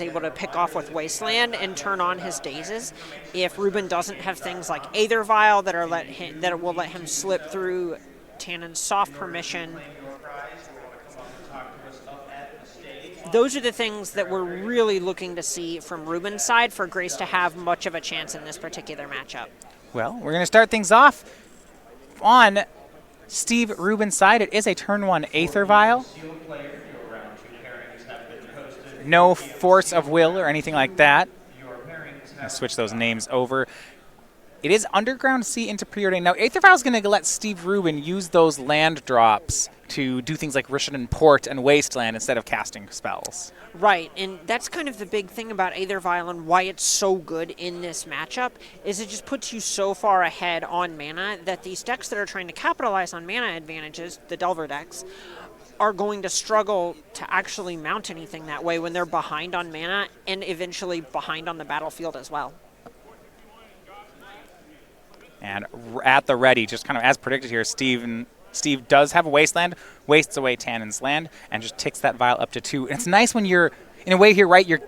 able to pick off with Wasteland and turn on his dazes. If Rubin doesn't have things like Aether Vial that will let him slip through Tannen's soft permission, those are the things that we're really looking to see from Rubin's side for Grace to have much of a chance in this particular matchup. Well, we're going to start things off on Steve Rubin's side. It is a turn 1 Aether Vial. No Force of Will or anything like that. I'll switch those names over. It is Underground Sea into Preordain. Now, Aether Vial is going to let Steve Rubin use those land drops to do things like Rishadan Port and Wasteland instead of casting spells. Right, and that's kind of the big thing about Aether Vial and why it's so good in this matchup, is it just puts you so far ahead on mana that these decks that are trying to capitalize on mana advantages, the Delver decks, are going to struggle to actually mount anything that way when they're behind on mana and eventually behind on the battlefield as well. And at the ready, just kind of as predicted here, Steve does have a Wasteland, wastes away Tannen's land, and just ticks that Vial up to 2. And it's nice when you're, in a way here, right, your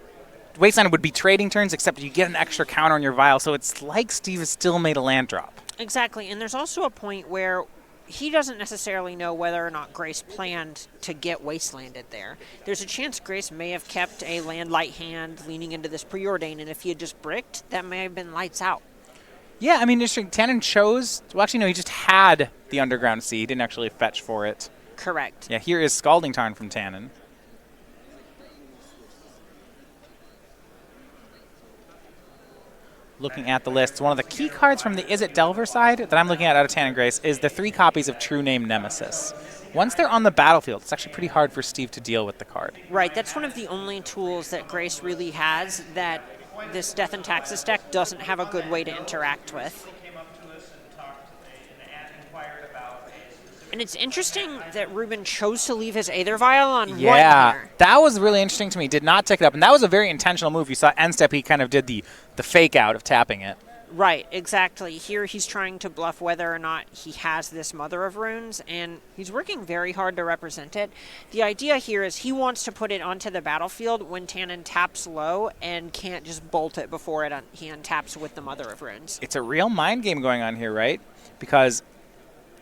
Wasteland would be trading turns, except you get an extra counter on your Vial, so it's like Steve has still made a land drop. Exactly, and there's also a point where he doesn't necessarily know whether or not Grace planned to get Wastelanded there. There's a chance Grace may have kept a land light hand leaning into this Preordain, and if he had just bricked, that may have been lights out. Yeah, I mean, Tannen chose, well, actually, no, he just had the Underground Sea. He didn't actually fetch for it. Correct. Yeah, here is Scalding Tarn from Tannen. Looking at the list, one of the key cards from the Is It Delver side that I'm looking at out of Tannen Grace is the 3 copies of True Name Nemesis. Once they're on the battlefield, it's actually pretty hard for Steve to deal with the card. Right, that's one of the only tools that Grace really has that this Death and Taxes deck doesn't have a good way to interact with. And it's interesting that Rubin chose to leave his Aether Vial on 1 here. That was really interesting to me. Did not tick it up, and that was a very intentional move. You saw end step, he kind of did the fake out of tapping it. Right, exactly. Here he's trying to bluff whether or not he has this Mother of Runes, and he's working very hard to represent it. The idea here is he wants to put it onto the battlefield when Tannen taps low and can't just bolt it before he untaps with the Mother of Runes. It's a real mind game going on here, right? Because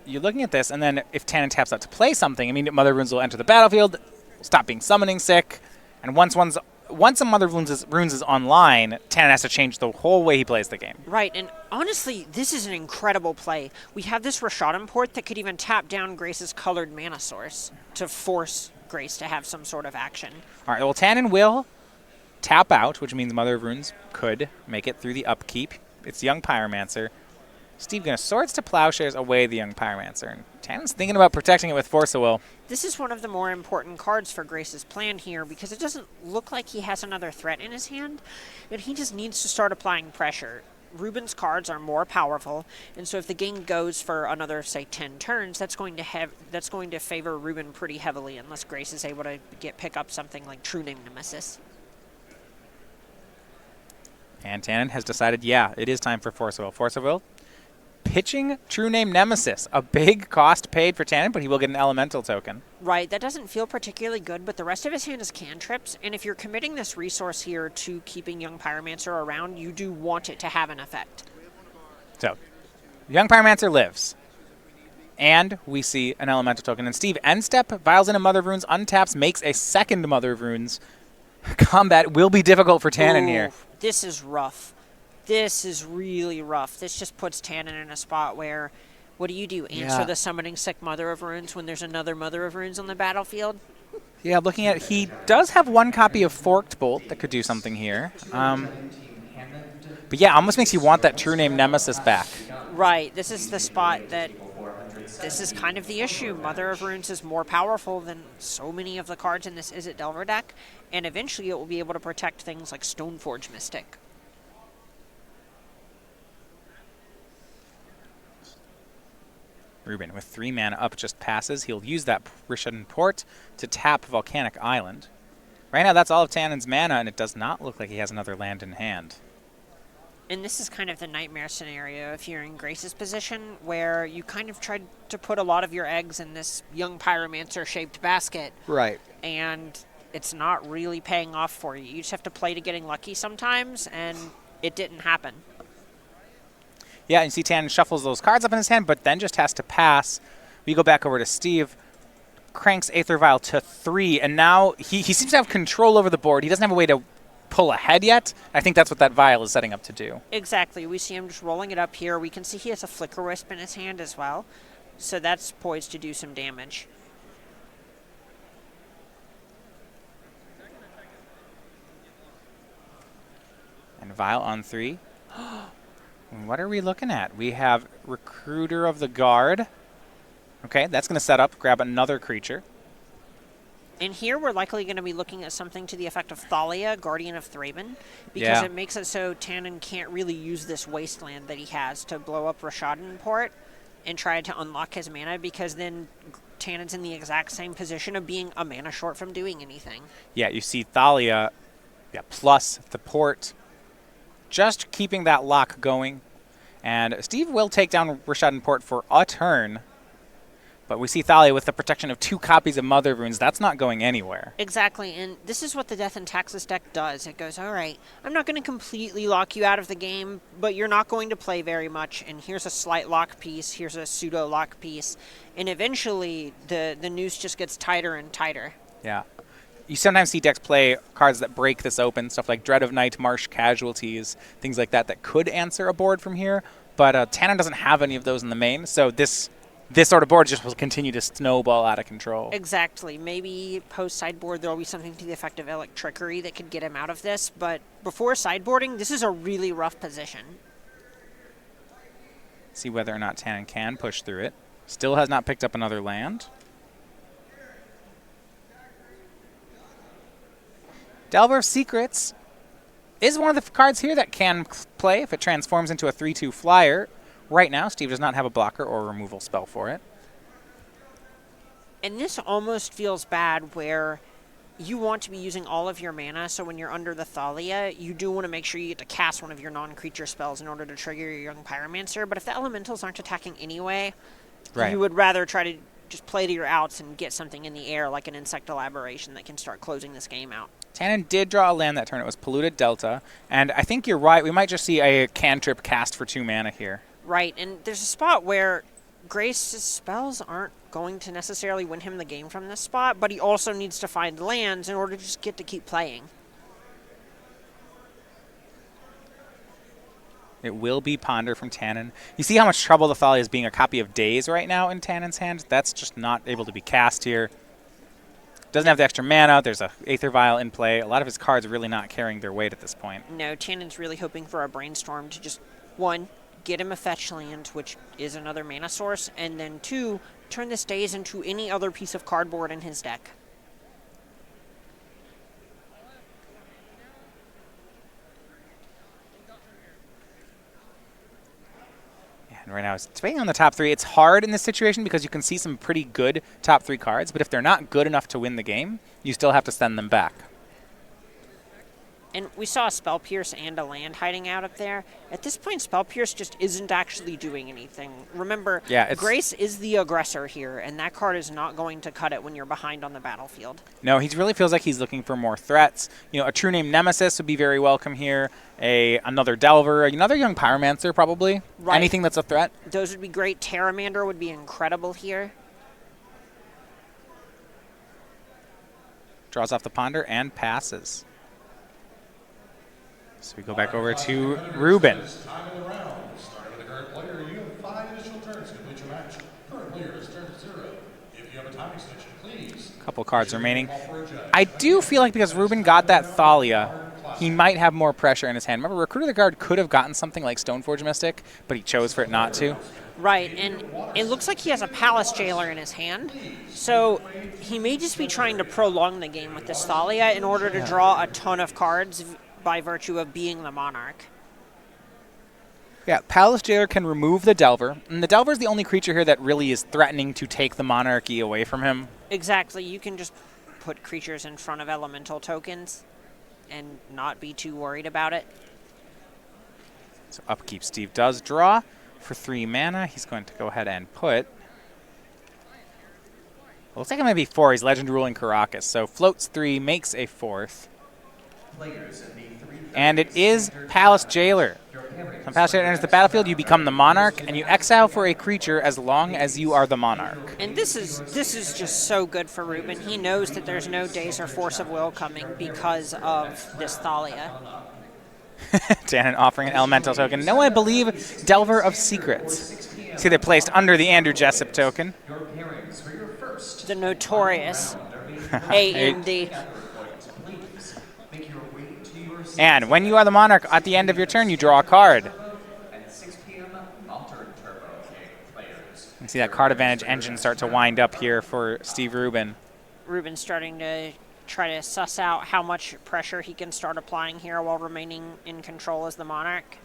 you're looking at this, and then if Tannen taps out to play something, I mean, Mother of Runes will enter the battlefield, stop being summoning sick, and once a Mother of Runes is online, Tannen has to change the whole way he plays the game. Right, and honestly, this is an incredible play. We have this Rishadan Port that could even tap down Grace's colored mana source to force Grace to have some sort of action. All right, well, Tannen will tap out, which means Mother of Runes could make it through the upkeep. It's Young Pyromancer. Steve going to Swords to Plowshares away the Young Pyromancer. And Tannen's thinking about protecting it with Force of Will. This is one of the more important cards for Grace's plan here because it doesn't look like he has another threat in his hand, and he just needs to start applying pressure. Rubin's cards are more powerful, and so if the game goes for another, say, 10 turns, that's going to favor Rubin pretty heavily unless Grace is able to pick up something like True Name Nemesis. And Tannen has decided, yeah, it is time for Force of Will. Force of Will pitching True Name Nemesis. A big cost paid for Tannen, but he will get an elemental token. Right, that doesn't feel particularly good, but the rest of his hand is cantrips, and if you're committing this resource here to keeping Young Pyromancer around, you do want it to have an effect. So, Young Pyromancer lives. And we see an elemental token. And Steve, end step, Vials in a Mother of Runes, untaps, makes a second Mother of Runes. Combat will be difficult for Tannen here. This is rough. This is really rough. This just puts Tannen in a spot where, what do? Answer the summoning sick Mother of Runes when there's another Mother of Runes on the battlefield? Yeah, looking at it, he does have 1 copy of Forked Bolt that could do something here. But yeah, almost makes you want that True Name Nemesis back. Right, this is the spot that, this is kind of the issue. Mother of Runes is more powerful than so many of the cards in this Is It Delver deck, and eventually it will be able to protect things like Stoneforge Mystic. Rubin, with 3 mana up, just passes. He'll use that Rishadan Port to tap Volcanic Island. Right now, that's all of Tannen's mana, and it does not look like he has another land in hand. And this is kind of the nightmare scenario if you're in Grace's position, where you kind of tried to put a lot of your eggs in this Young Pyromancer-shaped basket. Right. And it's not really paying off for you. You just have to play to getting lucky sometimes, and it didn't happen. Yeah, you see Tannen shuffles those cards up in his hand, but then just has to pass. We go back over to Steve. Cranks Aether Vial to 3, and now he seems to have control over the board. He doesn't have a way to pull ahead yet. I think that's what that vial is setting up to do. Exactly. We see him just rolling it up here. We can see he has a Flicker Wisp in his hand as well, so that's poised to do some damage. And Vial on 3. What are we looking at? We have Recruiter of the Guard. Okay, that's going to set up, grab another creature. And here we're likely going to be looking at something to the effect of Thalia, Guardian of Thraben, because it makes it so Tannen can't really use this wasteland that he has to blow up Rashaden Port and try to unlock his mana, because then Tannen's in the exact same position of being a mana short from doing anything. Yeah, you see Thalia, plus the port, just keeping that lock going. And Steve will take down Rashaden Port for a turn. But we see Thalia with the protection of 2 copies of Mother Runes. That's not going anywhere. Exactly, and this is what the Death and Taxes deck does. It goes, all right, I'm not going to completely lock you out of the game, but you're not going to play very much, and here's a slight lock piece, here's a pseudo lock piece, and eventually the noose just gets tighter and tighter. Yeah. You sometimes see decks play cards that break this open, stuff like Dread of Night, Marsh Casualties, things like that could answer a board from here, but Tannen doesn't have any of those in the main, so this sort of board just will continue to snowball out of control. Exactly. Maybe post-sideboard there will be something to the effect of Electrickery that could get him out of this, but before sideboarding, this is a really rough position. See whether or not Tannen can push through it. Still has not picked up another land. Delver of Secrets is one of the cards here that can play if it transforms into a 3/2 flyer. Right now, Steve does not have a blocker or removal spell for it. And this almost feels bad where you want to be using all of your mana, so when you're under the Thalia, you do want to make sure you get to cast one of your non-creature spells in order to trigger your Young Pyromancer, but if the elementals aren't attacking anyway, you would rather try to just play to your outs and get something in the air like an Insect Elaboration that can start closing this game out. Tannen did draw a land that turn. It was Polluted Delta, and I think you're right. We might just see a cantrip cast for 2 mana here. Right, and there's a spot where Grace's spells aren't going to necessarily win him the game from this spot, but he also needs to find lands in order to just get to keep playing. It will be Ponder from Tannen. You see how much trouble the Thalia is being a copy of Daze right now in Tannen's hand? That's just not able to be cast here. Doesn't have the extra mana. There's a Aether Vial in play. A lot of his cards are really not carrying their weight at this point. No, Tannen's really hoping for a Brainstorm to just, 1, get him a fetch land, which is another mana source, and then 2, turn this Daze into any other piece of cardboard in his deck. And right now it's debating on the top 3. It's hard in this situation because you can see some pretty good top 3 cards, but if they're not good enough to win the game, you still have to send them back. And we saw a Spell Pierce and a land hiding out up there. At this point, Spell Pierce just isn't actually doing anything. Remember, Grace is the aggressor here, and that card is not going to cut it when you're behind on the battlefield. No, he really feels like he's looking for more threats. You know, a True Name Nemesis would be very welcome here. Another Delver, another Young Pyromancer probably. Right. Anything that's a threat. Those would be great. Terramander would be incredible here. Draws off the Ponder and passes. So we go back over to Rubin. Time of the round. Starting with the current player, you have 5 additional turns to complete your match. Current player is turned to 0. If you have a time extension, please. Couple cards remaining. I do feel like because Rubin got that Thalia, he might have more pressure in his hand. Remember, Recruiter of the Guard could have gotten something like Stoneforge Mystic, but he chose for it not to. Right, and it looks like he has a Palace Jailer in his hand, so he may just be trying to prolong the game with this Thalia in order to draw a ton of cards by virtue of being the Monarch. Yeah, Palace Jailer can remove the Delver, and the Delver is the only creature here that really is threatening to take the Monarchy away from him. Exactly, you can just put creatures in front of elemental tokens and not be too worried about it. So upkeep Steve does draw for 3 mana. He's going to go ahead and put Looks like it might be 4. He's Legend Ruling Caracas. So floats 3, makes a 4th. And it is Palace Jailer. When Palace Jailer enters the battlefield, you become the Monarch, and you exile for a creature as long as you are the Monarch. And this is just so good for Rubin. He knows that there's no Daze or Force of Will coming because of this Thalia. Tannen offering an Elemental token. No, I believe Delver of Secrets. See, they're placed under the Andrew Jessup token. The notorious AMD. And when you are the Monarch, at the end of your turn, you draw a card. You see that card advantage engine start to wind up here for Steve Rubin. Rubin's starting to try to suss out how much pressure he can start applying here while remaining in control as the Monarch.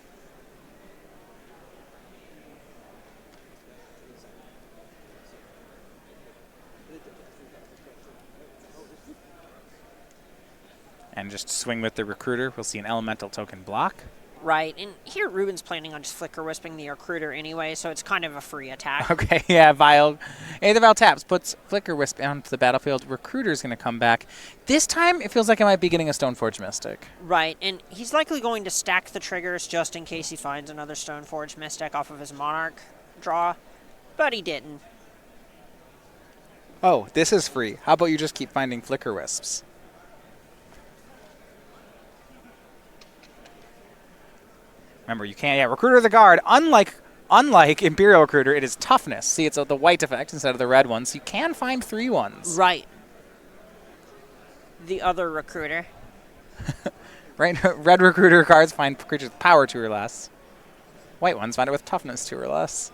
And just swing with the Recruiter. We'll see an Elemental token block. Right, and here Rubin's planning on just Flicker Wisping the Recruiter anyway, so it's kind of a free attack. Okay, yeah, Vile. Either Vile taps, puts Flicker Wisp onto the battlefield. Recruiter's going to come back. This time, it feels like I might be getting a Stoneforge Mystic. Right, and he's likely going to stack the triggers just in case he finds another Stoneforge Mystic off of his Monarch draw, but he didn't. Oh, this is free. How about you just keep finding Flicker Wisps? Remember, you can't. Yeah, Recruiter the Guard. Unlike Imperial Recruiter, it is toughness. See, it's the white effect instead of the red one, so you can find 3 ones. Right. The other Recruiter. Right. Red Recruiter cards find creatures with power 2 or less. White ones find it with toughness 2 or less.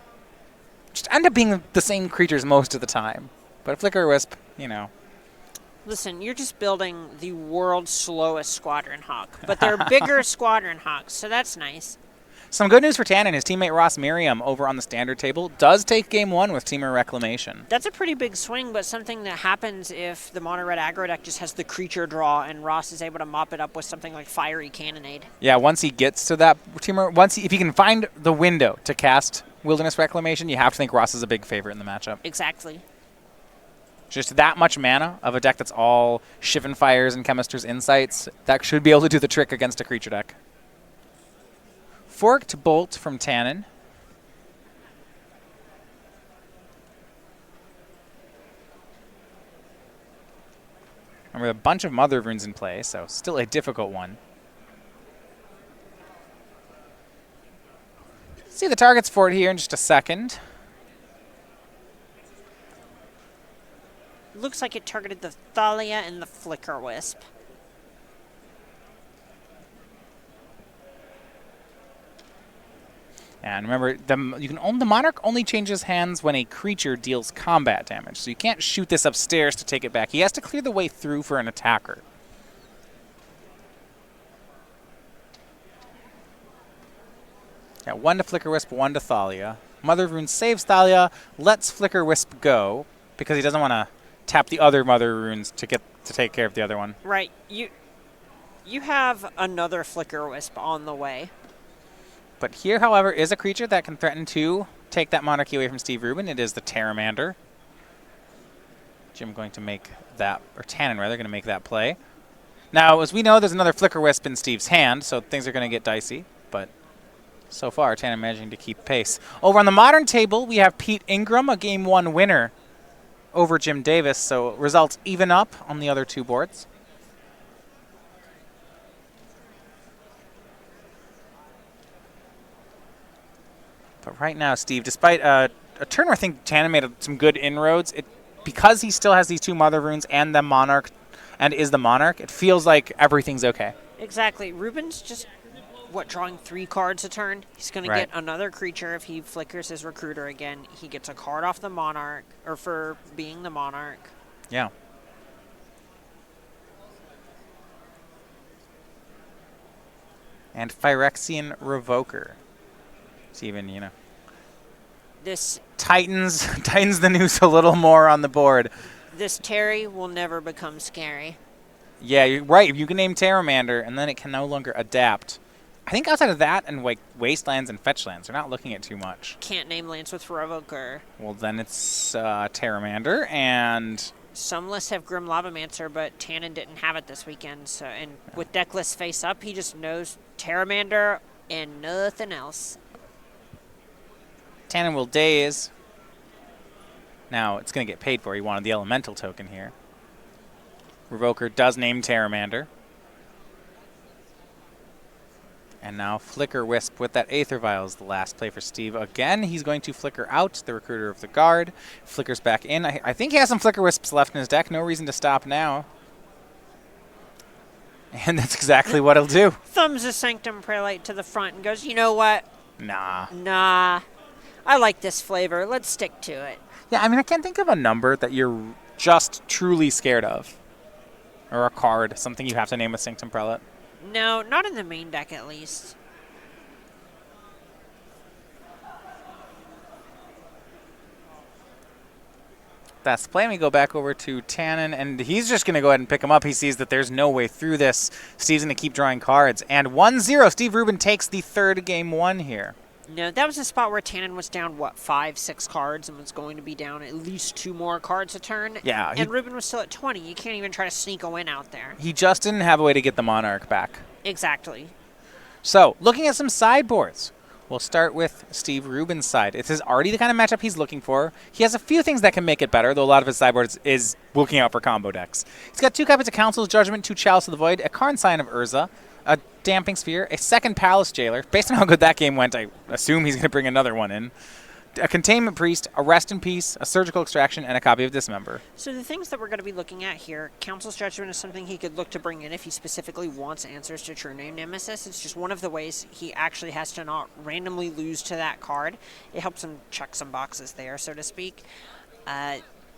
Just end up being the same creatures most of the time. But Flicker Wisp, you know. Listen, you're just building the world's slowest Squadron Hawk, but they're bigger Squadron Hawks, so that's nice. Some good news for Tannen. His teammate Ross Merriam over on the standard table does take game 1 with Teamer Reclamation. That's a pretty big swing, but something that happens if the mono-red aggro deck just has the creature draw and Ross is able to mop it up with something like Fiery Cannonade. Yeah, once he gets to that Teamer, if he can find the window to cast Wilderness Reclamation, you have to think Ross is a big favorite in the matchup. Exactly. Just that much mana of a deck that's all Shivan Fires and Chemister's Insights, that should be able to do the trick against a creature deck. Forked Bolt from Tannen. Remember, a bunch of Mother Runes in play, so still a difficult one. See the targets for it here in just a second. Looks like it targeted the Thalia and the Flicker Wisp. And remember, the Monarch only changes hands when a creature deals combat damage, so you can't shoot this upstairs to take it back. He has to clear the way through for an attacker. Yeah, 1 to Flicker Wisp, 1 to Thalia. Mother Rune saves Thalia, lets Flicker Wisp go, because he doesn't want to tap the other Mother Runes to take care of the other one. Right. You have another Flicker Wisp on the way. But here, however, is a creature that can threaten to take that monarchy away from Steve Rubin. It is the Terramander. Jim going to make that, or Tannen rather, going to make that play. Now, as we know, there's another Flicker Wisp in Steve's hand, so things are going to get dicey. But so far, Tannen managing to keep pace. Over on the modern table, we have Pete Ingram, a Game 1 winner over Jim Davis, so results even up on the other 2 boards. But right now, Steve, despite a turn where I think Tannen made some good inroads, because he still has these 2 Mother Runes and the Monarch, and is the Monarch, it feels like everything's okay. Exactly. Rubin's just, drawing 3 cards a turn? He's going to get another creature if he flickers his Recruiter again. He gets a card off the Monarch, or for being the Monarch. Yeah. And Phyrexian Revoker. It's even, you know. This tightens the noose a little more on the board. This Terry will never become scary. Yeah, you're right. You can name Terramander, and then it can no longer adapt I think outside of that and like Wastelands and Fetchlands, they're not looking at too much. Can't name lands with Revoker. Well, then it's Terramander and... Some lists have Grim Lavamancer, but Tannen didn't have it this weekend. So, and with deck lists face up, he just knows Terramander and nothing else. Tannen will daze. Now, it's going to get paid for. He wanted the Elemental token here. Revoker does name Terramander. And now Flicker Wisp with that Aether Vial is the last play for Steve. Again, he's going to flicker out the Recruiter of the Guard. Flickers back in. I think he has some Flicker Wisps left in his deck. No reason to stop now. And that's exactly what he'll do. Thumbs a Sanctum Prelate to the front and goes, you know what? Nah. I like this flavor. Let's stick to it. Yeah, I mean, I can't think of a number that you're just truly scared of. Or a card, something you have to name with Sanctum Prelate. No, not in the main deck at least. That's the plan. We go back over to Tannen, and he's just going to go ahead and pick him up. He sees that there's no way through this. Steve's going to keep drawing cards. And 1-0, Steve Rubin takes the third game one here. No, that was a spot where Tannen was down, 5, 6 cards and was going to be down at least 2 more cards a turn. Yeah. And Rubin was still at 20. You can't even try to sneak a win out there. He just didn't have a way to get the Monarch back. Exactly. So, looking at some sideboards. We'll start with Steve Rubin's side. This is already the kind of matchup he's looking for. He has a few things that can make it better, though a lot of his sideboards is looking out for combo decks. He's got 2 copies of Council's Judgment, 2 Chalice of the Void, a Karn Sign of Urza, a Damping Sphere, a second Palace Jailer. Based on how good that game went, I assume he's going to bring another one in. A Containment Priest, a Rest in Peace, a Surgical Extraction, and a copy of Dismember. So the things that we're going to be looking at here, Council's Judgment is something he could look to bring in if he specifically wants answers to True Name Nemesis. It's just one of the ways he actually has to not randomly lose to that card. It helps him check some boxes there, so to speak.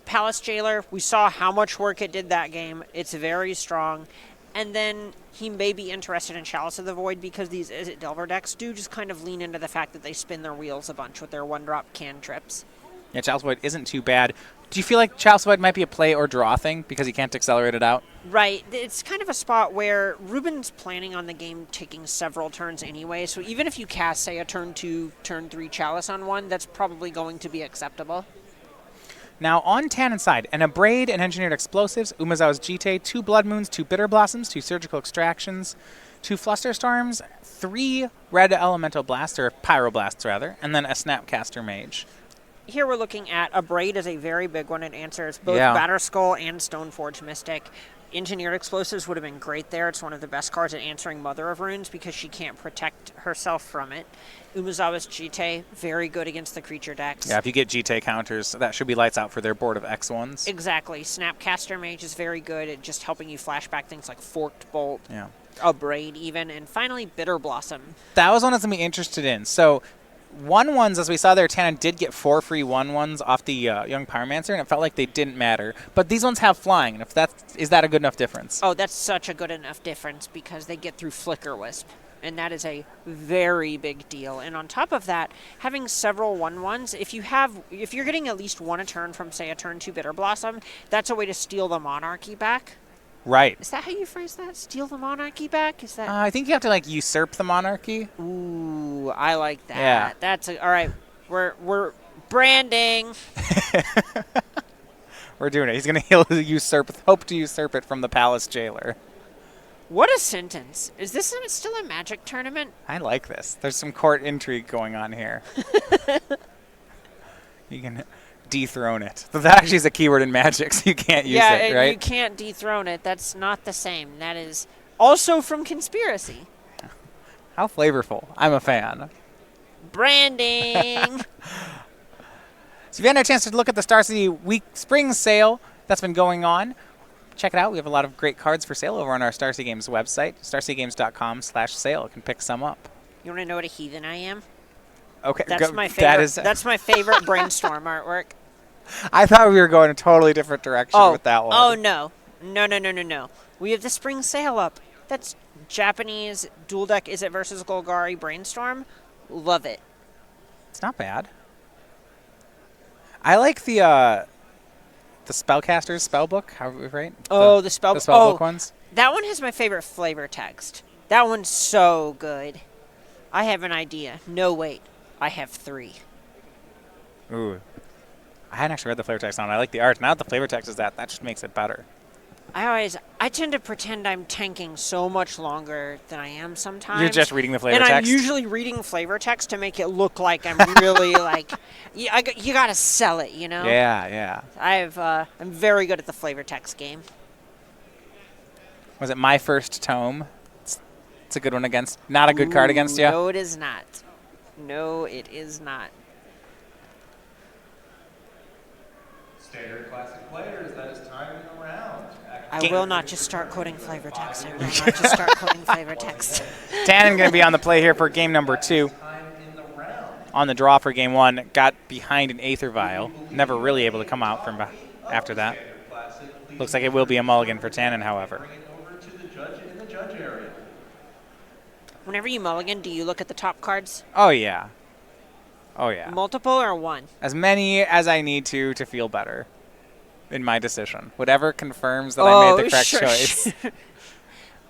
Palace Jailer, we saw how much work it did that game. It's very strong. And then he may be interested in Chalice of the Void because these Izzet Delver decks do just kind of lean into the fact that they spin their wheels a bunch with their 1-drop cantrips. Yeah, Chalice of the Void isn't too bad. Do you feel like Chalice of the Void might be a play or draw thing because he can't accelerate it out? Right. It's kind of a spot where Rubin's planning on the game taking several turns anyway, so even if you cast, say, a turn 2, turn 3 Chalice on one, that's probably going to be acceptable. Now, on Tannen's side, an Abrade and Engineered Explosives, Umezawa's Jite, 2 Blood Moons, 2 Bitter Blossoms, 2 Surgical Extractions, 2 Flusterstorms, 3 Red Elemental Blasts, or Pyroblasts rather, and then a Snapcaster Mage. Here we're looking at Abrade as a very big one. It answers both Batterskull and Stoneforge Mystic. Engineered Explosives would have been great there. It's one of the best cards at answering Mother of Runes because she can't protect herself from it. Umezawa's Jite, very good against the creature decks. Yeah, if you get Jite counters, that should be lights out for their board of X1s. Exactly. Snapcaster Mage is very good at just helping you flashback things like Forked Bolt, Yeah. Abrade even, and finally Bitter Blossom. That was one I was going to be interested in. So 1-1s, as we saw there, Tannen did get 4 free 1-1s off the Young Pyromancer, and it felt like they didn't matter. But these ones have flying, and is that a good enough difference? Oh, that's such a good enough difference because they get through Flicker Wisp, and that is a very big deal. And on top of that, having several 1-1s, if you're getting at least 1 a turn from, say, a turn 2 Bitter Blossom, that's a way to steal the Monarchy back. Right. Is that how you phrase that? Steal the Monarchy back? Is that? I think you have to usurp the Monarchy. Ooh, I like that. Yeah. That's all right. We're branding. We're doing it. He's gonna hope to usurp it from the Palace Jailer. What a sentence! Is this still a Magic tournament? I like this. There's some court intrigue going on here. You can dethrone it. But that actually is a keyword in Magic, so you can't use it, right? You can't dethrone it. That's not the same. That is also from Conspiracy. How flavorful. I'm a fan. Branding. So if you hadn't had a chance to look at the Star City Spring Sale that's been going on, check it out. We have a lot of great cards for sale over on our Star City Games website, starcitygames.com/sale. You can pick some up. You want to know what a heathen I am? Okay, that's my favorite. That's my favorite brainstorm artwork. I thought we were going a totally different direction with that one. Oh no. We have the spring sale up. That's Japanese dual deck Izzet versus Golgari Brainstorm. Love it. It's not bad. I like the Spellcaster's Spellbook. Right? Oh, the Spellbook ones. That one has my favorite flavor text. That one's so good. I have an idea. No, wait. I have 3. Ooh. I hadn't actually read the flavor text on it. I like the art. Now that the flavor text is that just makes it better. I tend to pretend I'm tanking so much longer than I am sometimes. You're just reading the flavor and text? I'm usually reading flavor text to make it look like I'm really like, you got to sell it, you know? Yeah, yeah. I'm very good at the flavor text game. Was it My First Tome? It's a good one against. Not a good card against you? No, it is not. No, it is not. Standard classic players, that is time in the round. I will not just start quoting flavor text. I will not just start quoting flavor text. Tannen going to be on the play here for game number 2. On the draw for game 1. Got behind an Aether Vial. Never really able to come out from after that. Looks like it will be a mulligan for Tannen, however. Whenever you mulligan, do you look at the top cards? Oh, yeah. Oh, yeah. Multiple or one? As many as I need to feel better in my decision. Whatever confirms that I made the correct choice.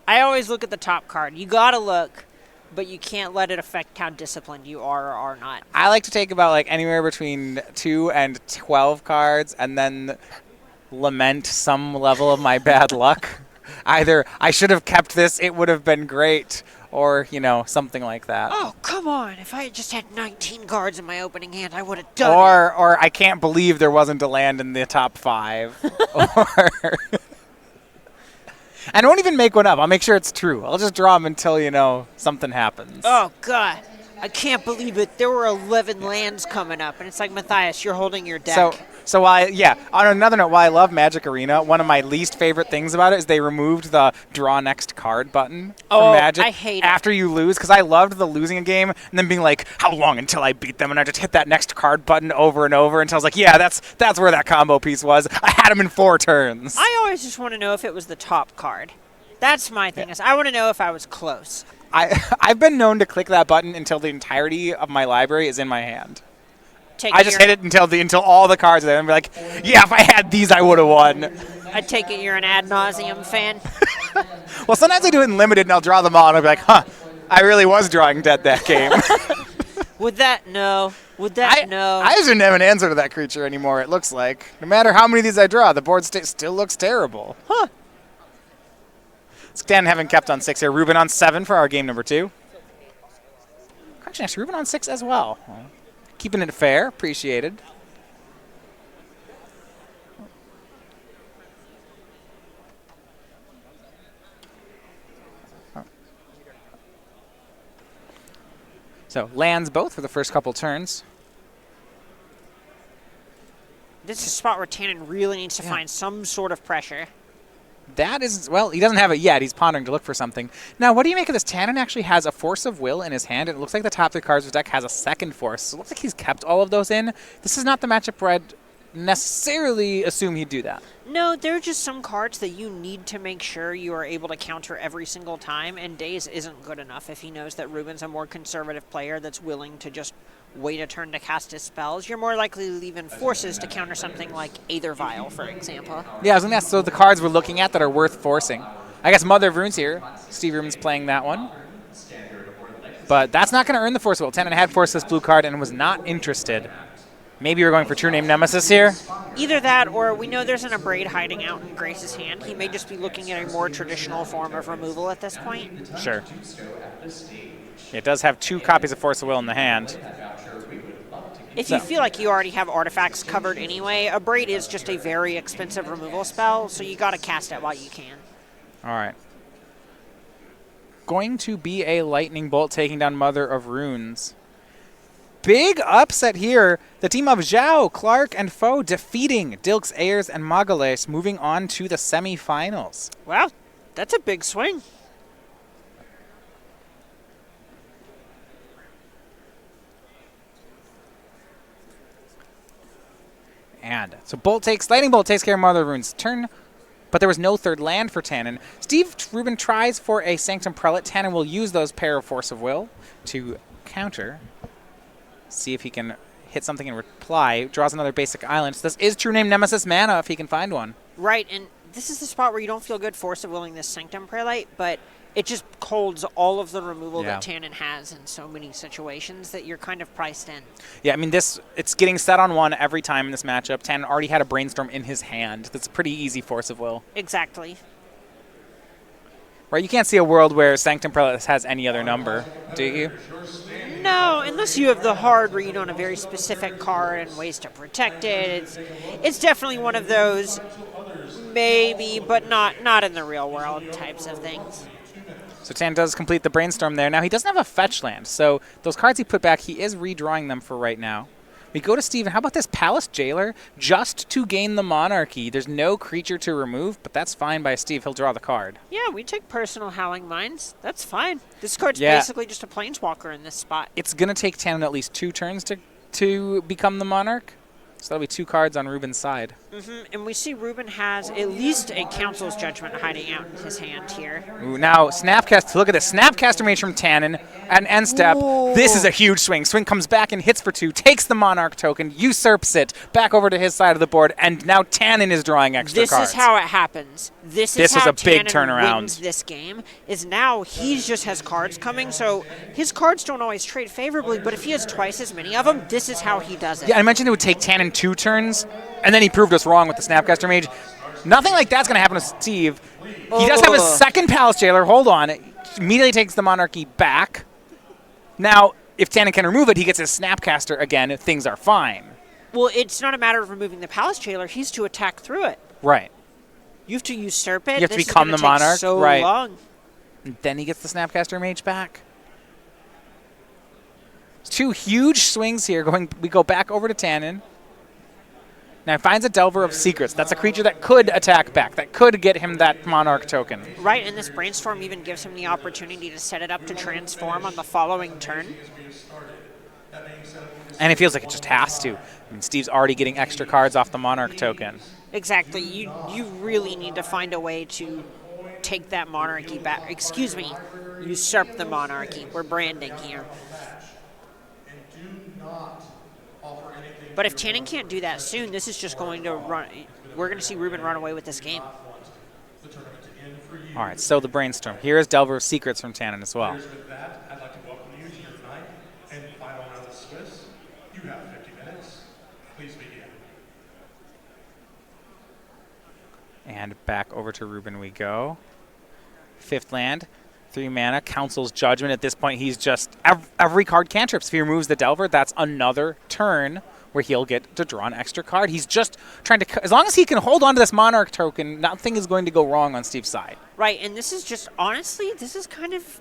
I always look at the top card. You got to look, but you can't let it affect how disciplined you are or are not. I like to take about like anywhere between 2 and 12 cards and then lament some level of my bad luck. Either I should have kept this, it would have been great, or, you know, something like that. Oh, come on. If I had just had 19 cards in my opening hand, I would have done it. Or I can't believe there wasn't a land in the top 5. And I won't even make one up. I'll make sure it's true. I'll just draw them until, you know, something happens. Oh, God. I can't believe it. There were 11 lands coming up, and it's like, Matthias, you're holding your deck. So on another note, while I love Magic Arena, one of my least favorite things about it is they removed the draw next card button from Magic. I hate it. After you lose, because I loved the losing a game and then being like, how long until I beat them? And I just hit that next card button over and over until I was like, yeah, that's where that combo piece was. I had him in 4 turns. I always just want to know if it was the top card. That's my thing. Is I want to know if I was close. I've been known to click that button until the entirety of my library is in my hand. I just hit it until all the cards are there and be like, yeah, if I had these, I would have won. I take it you're an ad nauseum fan. Well, sometimes I do it in limited and I'll draw them all and I'll be like, huh, I really was drawing dead that game. Would that no? I just didn't have an answer to that creature anymore, it looks like. No matter how many of these I draw, the board still looks terrible. Huh. Stan having kept on 6 here. Rubin on 7 for our game number 2. Correction, actually, Rubin on 6 as well. Keeping it fair. Appreciated. So, lands both for the first couple turns. This is a spot where Tannen really needs to find some sort of pressure. That is, well, he doesn't have it yet. He's pondering to look for something. Now, what do you make of this? Tannen actually has a Force of Will in his hand, and it looks like the top 3 cards of his deck has a second Force. So it looks like he's kept all of those in. This is not the matchup where I'd necessarily assume he'd do that. No, there are just some cards that you need to make sure you are able to counter every single time, and Daze isn't good enough if he knows that Rubin's a more conservative player that's willing to just wait a turn to cast his spells. You're more likely to leave in forces to counter something like Aether Vial, for example. Yeah, I was going to ask, so the cards we're looking at that are worth forcing. I guess Mother of Runes here. Steve Rubin's playing that one. But that's not going to earn the Force of Will. Tannen had forced this blue card and was not interested. Maybe we're going for True Name Nemesis here? Either that, or we know there's an Abrade hiding out in Grace's hand. He may just be looking at a more traditional form of removal at this point. Sure. It does have 2 copies of Force of Will in the hand. If you feel like you already have artifacts covered anyway, Abrade is just a very expensive removal spell, so you got to cast it while you can. All right. Going to be a Lightning Bolt taking down Mother of Runes. Big upset here. The team of Zhao, Clark, and Foe defeating Dilks, Ayers, and Magales, moving on to the semifinals. Well, that's a big swing. And so Lightning Bolt takes care of Mother of Runes' turn, but there was no third land for Tannen. Steve Rubin tries for a Sanctum Prelate. Tannen will use those pair of Force of Will to counter. See if he can hit something in reply. Draws another basic island. So this is True Name Nemesis mana if he can find one. Right, and this is the spot where you don't feel good Force of Willing this Sanctum Prelate, but It just holds all of the removal Yeah. that Tannen has in so many situations that you're kind of priced in. Yeah, I mean, it's getting set on one every time in this matchup. Tannen already had a Brainstorm in his hand. That's a pretty easy force of will. Exactly. Right, you can't see a world where Sanctum Prelates has any other number, do you? No, unless you have the hard read on a very specific card and ways to protect it. It's definitely one of those maybe, but not in the real world types of things. So Tannen does complete the Brainstorm there. Now, he doesn't have a fetch land, so those cards he put back, he is redrawing them for right now. We go to Steven. How about this Palace Jailer? Just to gain the Monarchy. There's no creature to remove, but that's fine by Steve. He'll draw the card. Yeah, we take personal Howling Minds. That's fine. This card's Yeah. basically just a Planeswalker in this spot. It's going to take Tannen at least 2 turns to become the Monarch. So that'll be 2 cards on Rubin's side. And we see Rubin has at least a Council's Judgment hiding out in his hand here. Ooh, now, Snapcast. Look at this. Snapcaster Mage from Tannen at an end step. Ooh. This is a huge swing. Swing comes back and hits for 2, takes the Monarch token, usurps it back over to his side of the board, and now Tannen is drawing extra This cards. is how it happens. This was how a big Tannen turnaround. wins this game. Is now he just has cards coming, so his cards don't always trade favorably. But if he has twice as many of them, this is how he does it. Yeah, I mentioned it would take Tannen 2 turns, and then he proved us wrong with the Snapcaster Mage. Nothing like that's going to happen to Steve. He does have a second Palace Jailer. Hold on. It immediately takes the Monarchy back. Now, if Tannen can remove it, he gets his Snapcaster again. Things are fine. Well, it's not a matter of removing the Palace Jailer. He's to attack through it. Right. You have to usurp it. You have to This is become gonna the take Monarch, so right. long. And then he gets the Snapcaster Mage back. It's 2 huge swings here. We go back over to Tannen. Now he finds a Delver of Secrets. That's a creature that could attack back, that could get him that Monarch token. Right, and this Brainstorm even gives him the opportunity to set it up to transform on the following turn. And it feels like it just has to. I mean, Steve's already getting extra cards off the Monarch token. Exactly. You really need to find a way to take that Monarchy back. Excuse me, usurp the Monarchy. We're branding here. But if Tannen can't do that soon, this is just going to run. We're going to see Rubin run away with this game. All right, so the Brainstorm. Here is Delver of Secrets from Tannen as well. With that, I'd like to welcome you to your ninth and final round of Swiss. You have 50 minutes. Please begin. And back over to Rubin we go. 5th land, 3 mana, Council's Judgment. At this point, he's just every card cantrips. If he removes the Delver, that's another turn where he'll get to draw an extra card. He's just trying to, as long as he can hold on to this Monarch token, nothing is going to go wrong on Steve's side. Right, and this is just, honestly, this is kind of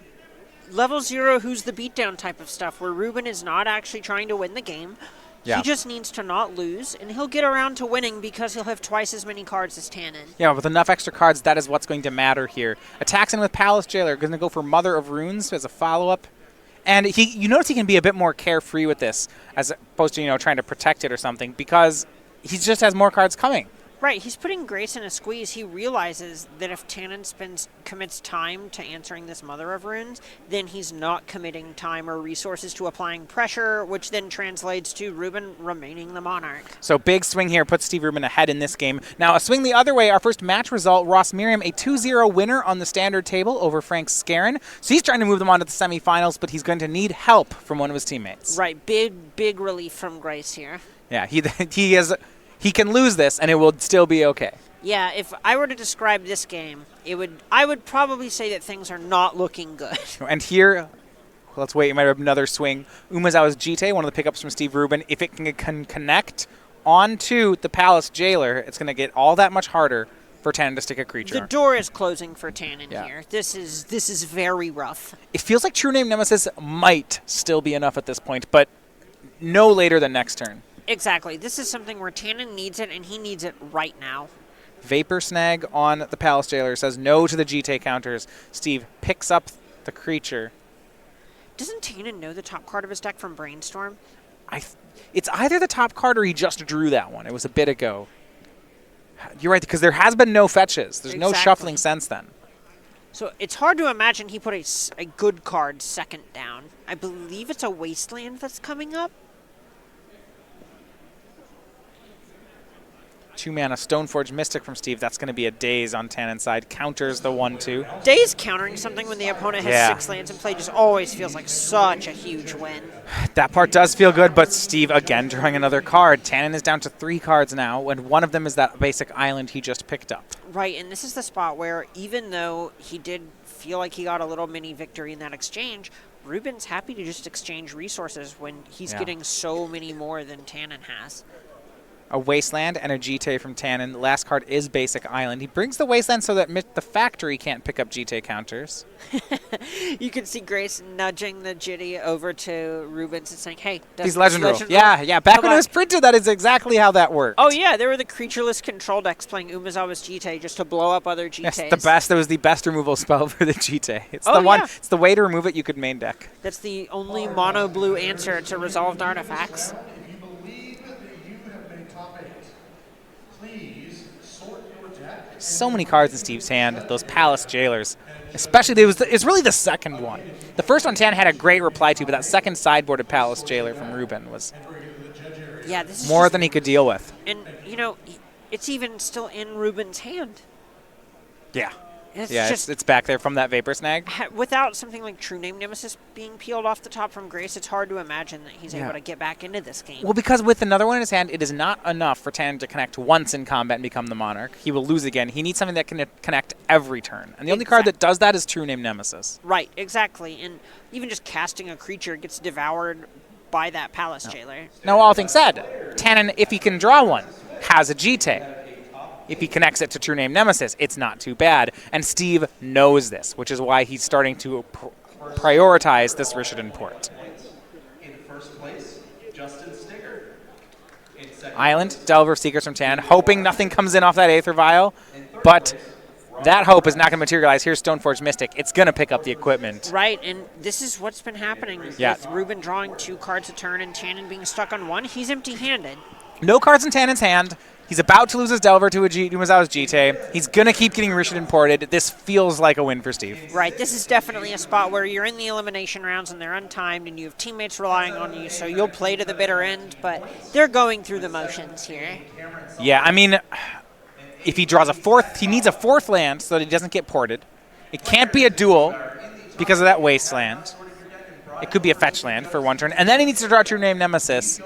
level 0 who's the beatdown type of stuff, where Rubin is not actually trying to win the game. Yeah. He just needs to not lose, and he'll get around to winning because he'll have twice as many cards as Tannen. Yeah, with enough extra cards, that is what's going to matter here. Attacks in with Palace Jailer, going to go for Mother of Runes as a follow-up. And you notice he can be a bit more carefree with this, as opposed to, trying to protect it or something, because he just has more cards coming. Right, he's putting Grace in a squeeze. He realizes that if Tannen commits time to answering this Mother of Runes, then he's not committing time or resources to applying pressure, which then translates to Rubin remaining the Monarch. So big swing here puts Steve Rubin ahead in this game. Now a swing the other way, our first match result, Ross Merriam, a 2-0 winner on the standard table over Frank Skarren. So he's trying to move them on to the semifinals, but he's going to need help from one of his teammates. Right, big relief from Grace here. Yeah, he can lose this and it will still be okay. Yeah, if I were to describe this game, I would probably say that things are not looking good. And here, let's wait, you might have another swing. Umezawa's Jite, one of the pickups from Steve Rubin. If it can connect onto the Palace Jailer, it's going to get all that much harder for Tannen to stick a creature. The door is closing for Tannen Yeah. here. This is very rough. It feels like True Name Nemesis might still be enough at this point, but no later than next turn. Exactly. This is something where Tannen needs it, and he needs it right now. Vapor Snag on the Palace Jailer says no to the GT counters. Steve picks up the creature. Doesn't Tannen know the top card of his deck from Brainstorm? It's either the top card or he just drew that one. It was a bit ago. You're right, because there has been no fetches. There's no shuffling since then. So it's hard to imagine he put a good card second down. I believe it's a Wasteland that's coming up. 2-mana Stoneforge Mystic from Steve. That's going to be a Daze on Tannen's side. Counters the 1/2. Daze countering something when the opponent has 6 lands in play just always feels like such a huge win. That part does feel good, but Steve again drawing another card. Tannen is down to 3 cards now, and one of them is that basic island he just picked up. Right, and this is the spot where even though he did feel like he got a little mini victory in that exchange, Rubin's happy to just exchange resources when he's getting so many more than Tannen has. A Wasteland and a GT from Tannen. The last card is Basic Island. He brings the Wasteland so that the factory can't pick up GT counters. You can see Grace nudging the Jitty over to Rubens and saying, hey, He's Legend Rule. Yeah. Back when it was printed, that is exactly how that worked. Oh, yeah. There were the creatureless control decks playing Umezawa's GT just to blow up other GTs. Yes, the best. That was the best removal spell for the GT. It's the one. It's the way to remove it you could main deck. That's the only mono blue answer to resolved artifacts. So many cards in Steve's hand. Those Palace Jailers. Especially, it's really the second one. The first one Tan had a great reply to, but that second sideboarded Palace Jailer from Rubin was this is more than he could deal with. And, you know, it's even still in Rubin's hand. Yeah. It's it's back there from that Vapor Snag. Without something like True Name Nemesis being peeled off the top from Grace, it's hard to imagine that he's able to get back into this game. Well, because with another one in his hand, it is not enough for Tannen to connect once in combat and become the Monarch. He will lose again. He needs something that can connect every turn. And the only card that does that is True Name Nemesis. Right, exactly. And even just casting a creature gets devoured by that Palace Jailer. Now, all things said, Tannen, if he can draw one, has a GT. If he connects it to True Name Nemesis, it's not too bad. And Steve knows this, which is why he's starting to prioritize this Rishadan port. In first place, Justin Sticker. Island, Delver, Seekers from Tannen, hoping nothing comes in off that Aether Vial. But that hope is not going to materialize. Here's Stoneforge Mystic. It's going to pick up the equipment. Right, and this is what's been happening with Rubin drawing 2 cards a turn and Tannen being stuck on 1. He's empty-handed. No cards in Tannen's hand. He's about to lose his Delver to Umezawa's GT. He's going to keep getting Rishadan imported. This feels like a win for Steve. Right. This is definitely a spot where you're in the elimination rounds and they're untimed and you have teammates relying on you, so you'll play to the bitter end, but they're going through the motions here. Yeah, I mean, if he draws a 4th, he needs a 4th land so that he doesn't get ported. It can't be a duel because of that Wasteland. It could be a fetch land for 1 turn. And then he needs to draw True Name Nemesis.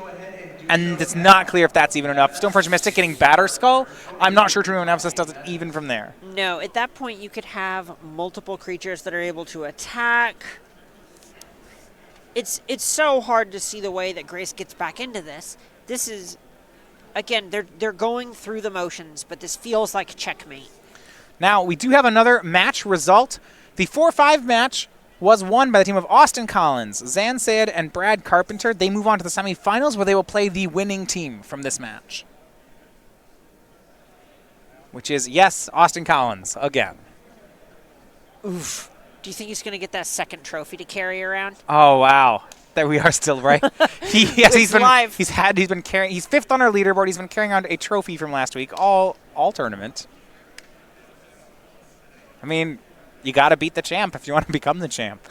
And it's not clear if that's even enough. Stoneforge Mystic getting Batter Skull. I'm not sure True Name Nemesis does it even from there. No, at that point you could have multiple creatures that are able to attack. It's so hard to see the way that Grace gets back into this. This is, again, they're going through the motions, but this feels like checkmate. Now, we do have another match result. The 4-5 match was won by the team of Austin Collins, Zan Sayed, and Brad Carpenter. They move on to the semifinals where they will play the winning team from this match. Which is, yes, Austin Collins again. Oof. Do you think he's going to get that second trophy to carry around? Oh, wow. There we are still, right? He's been 5th on our leaderboard. He's been carrying around a trophy from last week, all tournament. I mean, you got to beat the champ if you want to become the champ.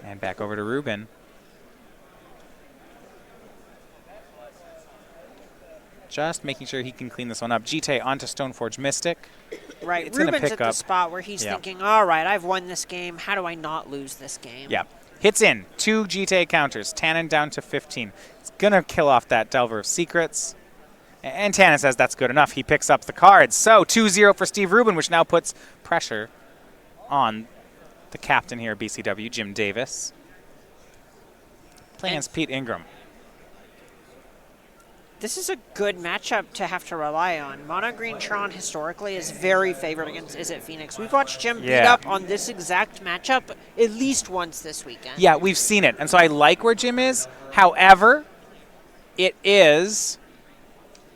And back over to Rubin. Just making sure he can clean this one up. GT onto Stoneforge Mystic. Right. It's Rubin's at the spot where he's thinking, all right, I've won this game. How do I not lose this game? Yeah. Hits in. 2 GT counters. Tannen down to 15. It's going to kill off that Delver of Secrets. And Tannen says that's good enough. He picks up the cards. So 2-0 for Steve Rubin, which now puts pressure on the captain here at BCW, Jim Davis. Playing against Pete Ingram. This is a good matchup to have to rely on. Mono Green Tron historically is very favored against Izzet Phoenix. We've watched Jim beat up on this exact matchup at least once this weekend. Yeah, we've seen it. And so I like where Jim is. However, it is...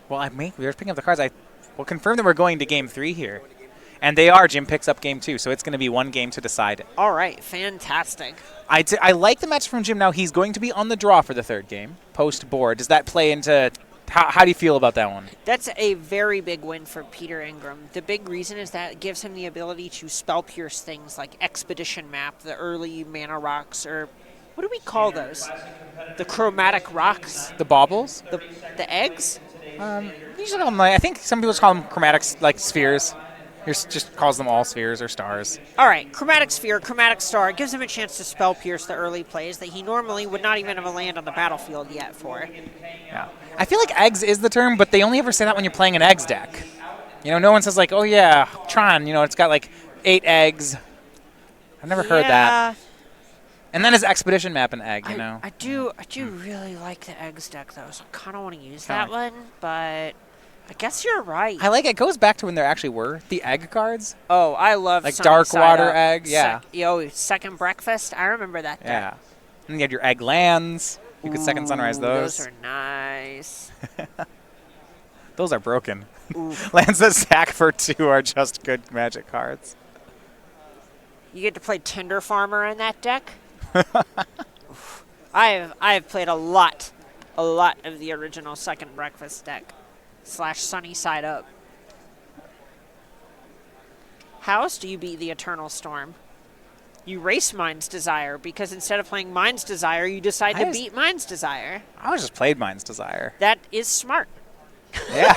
Well, we're picking up the cards. We'll confirm that we're going to Game 3 here. And they are. Jim picks up Game 2, so it's going to be 1 game to decide it. All right, fantastic. I like the match from Jim now. He's going to be on the draw for the 3rd game. post-board. Does that play into how do you feel about that one? That's a very big win for Peter Ingram. The big reason is that it gives him the ability to spell pierce things like Expedition Map, the early mana rocks, or what do we call those? The chromatic rocks? The baubles? The eggs? Usually call them, I think some people just call them chromatic spheres. Just calls them all spheres or stars. All right, Chromatic Sphere, Chromatic Star. It gives him a chance to spell pierce the early plays that he normally would not even have a land on the battlefield yet for. Yeah. I feel like eggs is the term, but they only ever say that when you're playing an eggs deck. No one says like, oh yeah, Tron, it's got like 8 eggs. I've never heard that. And then his Expedition Map an egg, I do really like the eggs deck though, so I kind of want to use that one, but I guess you're right. I like it. It goes back to when there actually were the egg cards. Oh, I love like Sunny Dark Side Water Up. egg, yeah. Second Breakfast. I remember that deck. Yeah. And you had your egg lands. You could second sunrise those. Those are nice. Those are broken. Lands that sack for 2 are just good Magic cards. You get to play Tinder Farmer in that deck. I have played a lot of the original Second Breakfast deck / Sunny Side Up. How else do you beat the Eternal Storm? You race Mind's Desire, because instead of playing Mind's Desire, you decide to beat Mind's Desire. I was just played Mind's Desire. That is smart. Yeah.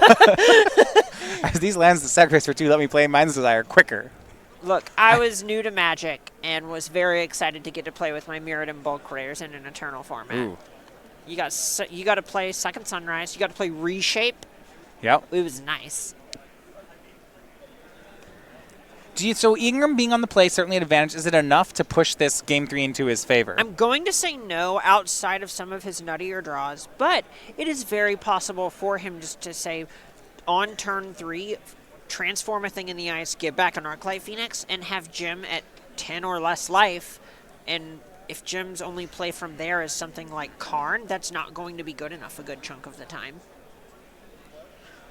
These lands that sacrifice for 2 let me play Mind's Desire quicker. Look, I was new to Magic and was very excited to get to play with my Mirrodin bulk rares in an Eternal format. Ooh. You got to play Second Sunrise. You got to play Reshape. Yep. It was nice. So Ingram being on the play certainly an advantage. Is it enough to push this Game 3 into his favor? I'm going to say no outside of some of his nuttier draws, but it is very possible for him just to say on turn 3, transform a thing in the ice, get back an Arclight Phoenix, and have Jim at 10 or less life. And if Jim's only play from there is something like Karn, that's not going to be good enough a good chunk of the time.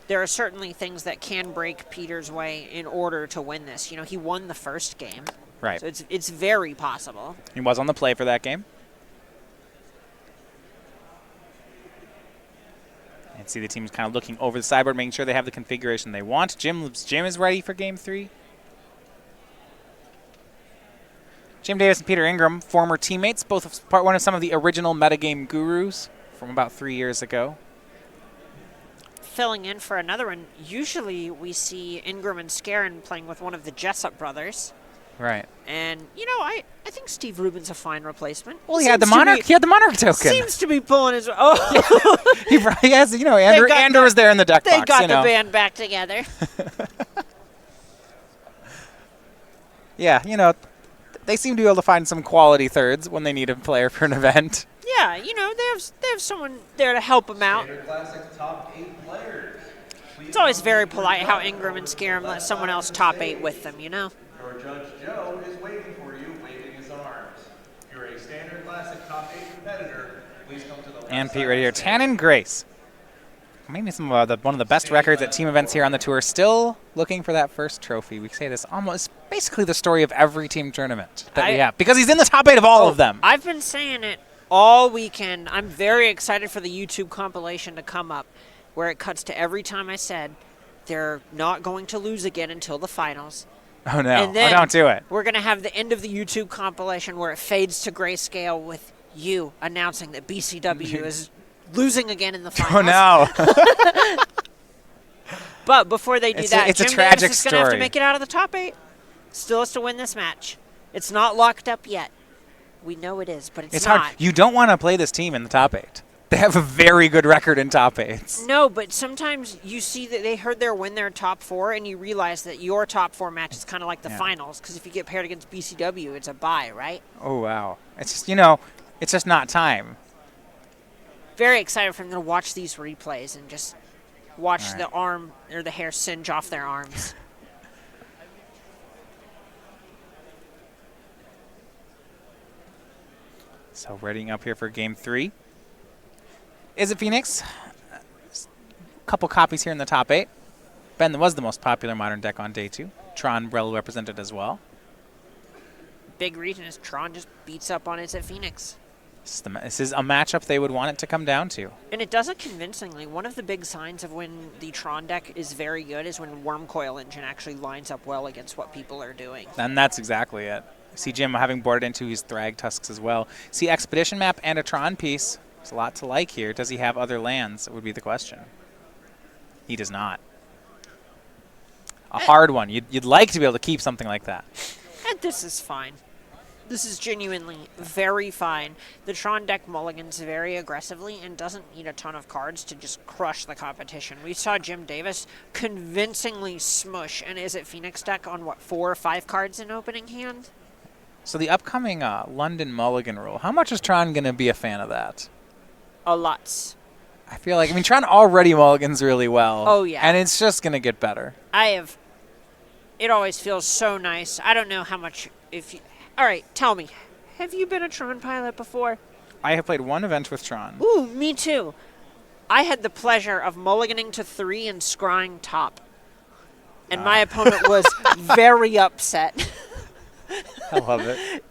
There are certainly things that can break Peter's way in order to win this. He won the first game. Right. So it's very possible. He was on the play for that game. And see the team's kind of looking over the sideboard, making sure they have the configuration they want. Jim is ready for Game 3. Jim Davis and Peter Ingram, former teammates, both one of some of the original metagame gurus from about 3 years ago. Filling in for another one, usually we see Ingram and Skarren playing with one of the Jessup brothers. Right. And, I think Steve Rubin's a fine replacement. Well, he had the Monarch token. Seems to be pulling his... Oh! he has, Andrew was there in the deck box. They got the band back together. Yeah, they seem to be able to find some quality thirds when they need a player for an event. Yeah, they have someone there to help them out. Standard Classic top 8 players. It's always very polite how Ingram and Skarren let someone else top 8 with them, Your Judge Joe is waiting for you, waving his arms. If you're a Standard Classic top 8 competitor, please come to the left And Pete side right here. of the Tan and Grace. Maybe one of the best records at team events here on the tour. Still looking for that first trophy. We say this almost basically the story of every team tournament that we have. Because he's in the top 8 of all of them. I've been saying it all weekend. I'm very excited for the YouTube compilation to come up where it cuts to every time I said they're not going to lose again until the finals. Oh, no. And then don't do it. We're going to have the end of the YouTube compilation where it fades to grayscale with you announcing that BCW is losing again in the finals. Oh, no. But before they do that, it's Jim a tragic Davis is going to have to story. make it out of the top 8. Still has to win this match. It's not locked up yet. We know it is, but it's not. Hard. You don't want to play this team in the top 8. They have a very good record in top 8s. No, but sometimes you see that they heard win their top 4, and you realize that your top 4 match is kind of like the finals, because if you get paired against BCW, it's a bye, right? Oh, wow. It's just, it's just not time. Very excited for them to watch these replays and just watch the arm or the hair singe off their arms. So readying up here for Game 3. Is it Phoenix? A couple copies here in the top 8. Ben was the most popular modern deck on day 2. Tron well represented as well. Big reason is Tron just beats up on it at Phoenix. This is a matchup they would want it to come down to. And it does it convincingly. One of the big signs of when the Tron deck is very good is when Worm Coil Engine actually lines up well against what people are doing. And that's exactly it. See Jim having boarded into his Thrag Tusks as well. See Expedition Map and a Tron piece. There's a lot to like here. Does he have other lands? That would be the question. He does not. A hard one. You'd like to be able to keep something like that. And this is fine. This is genuinely very fine. The Tron deck mulligans very aggressively and doesn't need a ton of cards to just crush the competition. We saw Jim Davis convincingly smush an Is It Phoenix deck on, what, 4 or 5 cards in opening hand? So the upcoming London Mulligan rule, how much is Tron going to be a fan of that? A lot. I feel like, Tron already mulligans really well. Oh, yeah. And it's just going to get better. It always feels so nice. I don't know how much, all right, tell me, have you been a Tron pilot before? I have played one event with Tron. Ooh, me too. I had the pleasure of mulliganing to 3 and scrying top. And my opponent was very upset. I love it.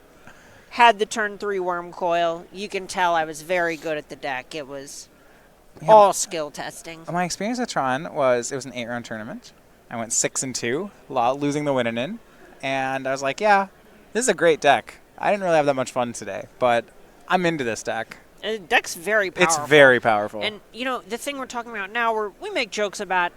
Had the turn 3 Worm Coil. You can tell I was very good at the deck. It was all skill testing. My experience with Tron was, it was an 8-round tournament. I went 6-2, losing the win in. And I was like, yeah, this is a great deck. I didn't really have that much fun today, but I'm into this deck. The deck's very powerful. It's very powerful. And, the thing we're talking about now, we make jokes about,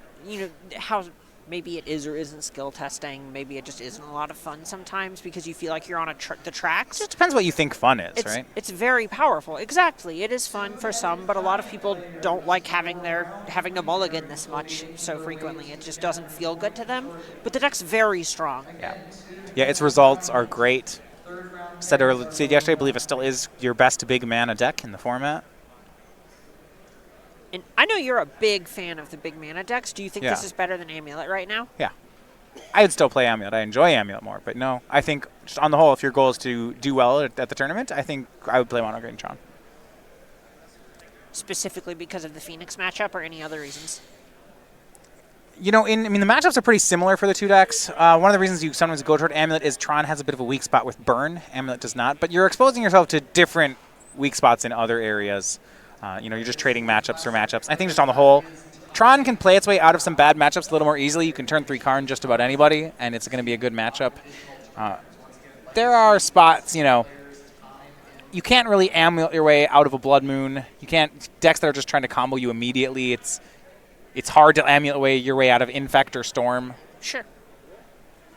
how maybe it is or isn't skill testing. Maybe it just isn't a lot of fun sometimes because you feel like you're on the tracks. It just depends what you think fun is, right? It's very powerful. Exactly. It is fun for some, but a lot of people don't like having to mulligan this much so frequently. It just doesn't feel good to them. But the deck's very strong. Yeah, its results are great. Said yesterday, I believe it still is your best big mana deck in the format. And I know you're a big fan of the big mana decks. Do you think Yeah. this is better than Amulet right now? Yeah. I would still play Amulet. I enjoy Amulet more. But no, I think just on the whole, if your goal is to do well at the tournament, I think I would play Mono Green Tron. Specifically because of the Phoenix matchup or any other reasons? The matchups are pretty similar for the two decks. One of the reasons you sometimes go toward Amulet is Tron has a bit of a weak spot with Burn. Amulet does not. But you're exposing yourself to different weak spots in other areas. You're just trading matchups for matchups. I think just on the whole, Tron can play its way out of some bad matchups a little more easily. You can turn 3 Karn just about anybody, and it's going to be a good matchup. There are spots, you can't really Amulet your way out of a Blood Moon. You can't, decks that are just trying to combo you immediately. It's hard to Amulet your way out of Infect or Storm. Sure.